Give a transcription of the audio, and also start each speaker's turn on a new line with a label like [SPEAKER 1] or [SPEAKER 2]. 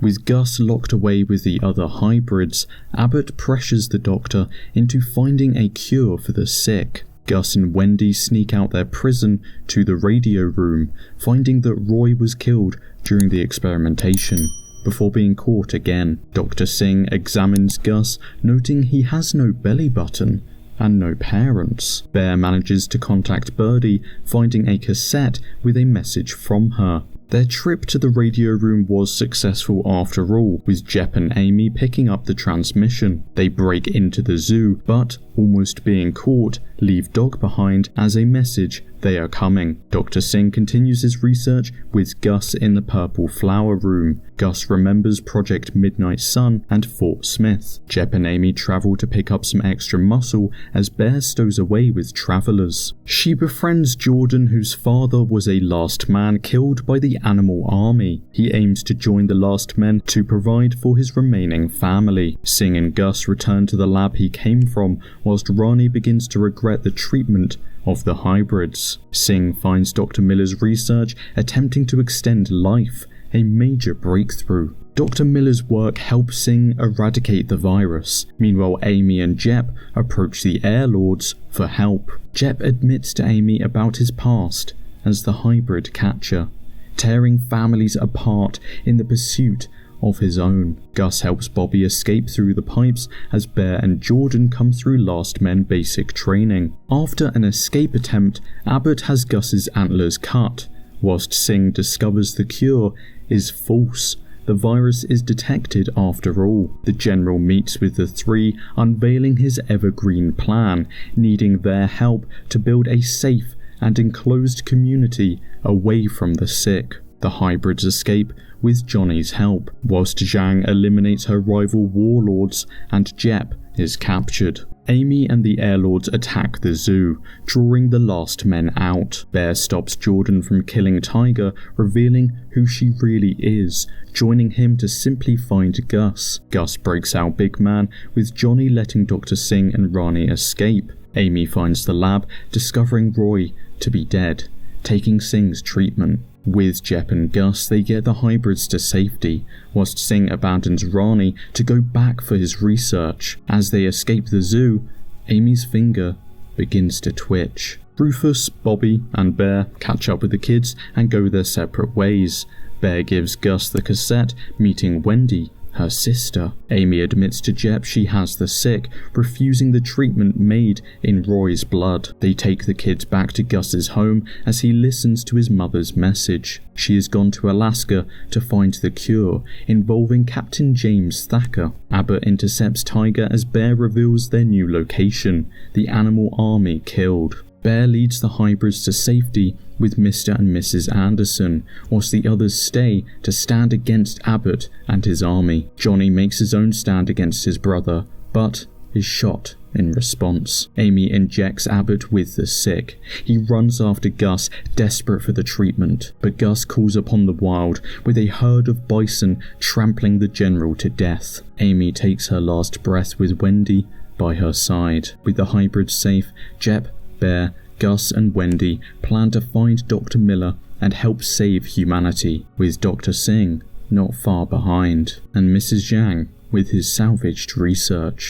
[SPEAKER 1] With Gus locked away with the other hybrids, Abbott pressures the Doctor into finding a cure for the sick. Gus and Wendy sneak out their prison to the radio room, finding that Roy was killed during the experimentation, before being caught again. Dr. Singh examines Gus, noting he has no belly button and no parents. Bear manages to contact Birdie, finding a cassette with a message from her. Their trip to the radio room was successful after all, with Jep and Amy picking up the transmission. They break into the zoo, but, almost being caught, leave Dog behind as a message they are coming. Dr. Singh continues his research with Gus in the Purple Flower Room. Gus remembers Project Midnight Sun and Fort Smith. Jep and Amy travel to pick up some extra muscle as Bear stows away with travelers. She befriends Jordan, whose father was a last man killed by the animal army. He aims to join the last men to provide for his remaining family. Singh and Gus return to the lab he came from, whilst Rani begins to regret the treatment of the hybrids. Singh finds Dr. Miller's research attempting to extend life, a major breakthrough. Dr. Miller's work helps Singh eradicate the virus. Meanwhile, Amy and Jep approach the Air Lords for help. Jep admits to Amy about his past as the hybrid catcher, tearing families apart in the pursuit of his own. Gus helps Bobby escape through the pipes as Bear and Jordan come through Last Men basic training. After an escape attempt, Abbott has Gus's antlers cut, whilst Singh discovers the cure is false. The virus is detected after all. The General meets with the three, unveiling his evergreen plan, needing their help to build a safe and enclosed community away from the sick. The hybrids escape with Johnny's help, whilst Zhang eliminates her rival warlords and Jep is captured. Amy and the Airlords attack the zoo, drawing the last men out. Bear stops Jordan from killing Tiger, revealing who she really is, joining him to simply find Gus. Gus breaks out Big Man, with Johnny letting Dr. Singh and Rani escape. Amy finds the lab, discovering Roy to be dead, taking Singh's treatment. With Jep and Gus, they get the hybrids to safety, whilst Singh abandons Rani to go back for his research. As they escape the zoo, Amy's finger begins to twitch. Rufus, Bobby, and Bear catch up with the kids and go their separate ways. Bear gives Gus the cassette, meeting Wendy, her sister. Amy admits to Jep she has the sick, refusing the treatment made in Roy's blood. They take the kids back to Gus's home as he listens to his mother's message. She has gone to Alaska to find the cure, involving Captain James Thacker. Abbott intercepts Tiger as Bear reveals their new location, the animal army killed. Bear leads the hybrids to safety with Mr. and Mrs. Anderson, whilst the others stay to stand against Abbott and his army. Johnny makes his own stand against his brother, but is shot in response. Amy injects Abbott with the sick. He runs after Gus, desperate for the treatment, but Gus calls upon the wild, with a herd of bison trampling the General to death. Amy takes her last breath with Wendy by her side. With the hybrids safe, Jep, Bear, Gus and Wendy plan to find Dr. Miller and help save humanity, with Dr. Singh not far behind, and Mrs. Zhang with his salvaged research.